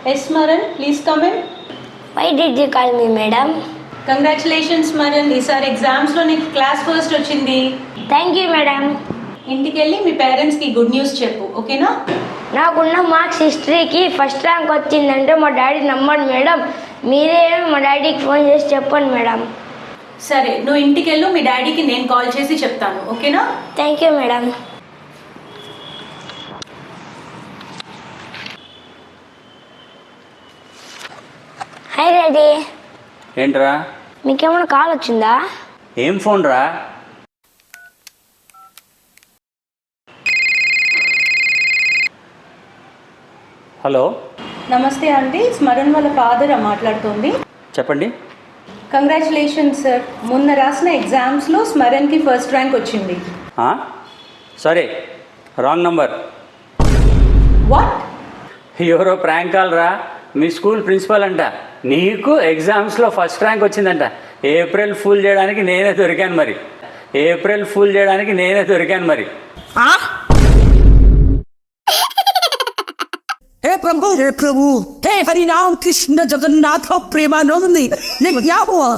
Yes, Smaran, please come in. Why did you call me, madam? Congratulations Smaran, ఈసారి ఎగ్జామ్స్లో నీకు class first వచ్చింది. Thank you, madam. ఇంటికి వెళ్ళి మీ పేరెంట్స్కి గుడ్ న్యూస్ చెప్పు, ఓకేనా? నాకున్న మార్క్స్ హిస్టరీకి ఫస్ట్ ర్యాంక్ వచ్చిందంటే మా డాడీ నమ్మడు మేడం. మీరే మా డాడీకి ఫోన్ చేసి చెప్పండి మేడం. సరే, నువ్వు ఇంటికి వెళ్ళు, మీ డాడీకి నేను కాల్ చేసి చెప్తాను, ఓకేనా? Thank you madam. Hi daddy. ఏంట్రా? మీకేమైనా కాల్ వచ్చిందా? ఏం ఫోన్ రా? హలో, నమస్తే ఆంటీ, స్మరణ్ వాళ్ళ ఫాదర్ మాట్లాడుతోంది. చెప్పండి. కంగ్రాచులేషన్స్ సార్, మొన్న రాసిన ఎగ్జామ్స్లో స్మరణ్కి ఫస్ట్ ర్యాంక్ వచ్చింది. సరే, రాంగ్ నంబర్. వాట్? ఎవరో ప్రాంక్ కాల్ రా. మీ స్కూల్ ప్రిన్సిపల్ అంట. నీకు ఎగ్జామ్స్లో ఫస్ట్ ర్యాంక్ వచ్చిందంట. ఏప్రిల్ ఫూల్ చేయడానికి నేనే దొరికాను మరి. हे प्रभु हे हरि राम कृष्ण जगन्नाथ प्रेमानंद ने क्या हुआ?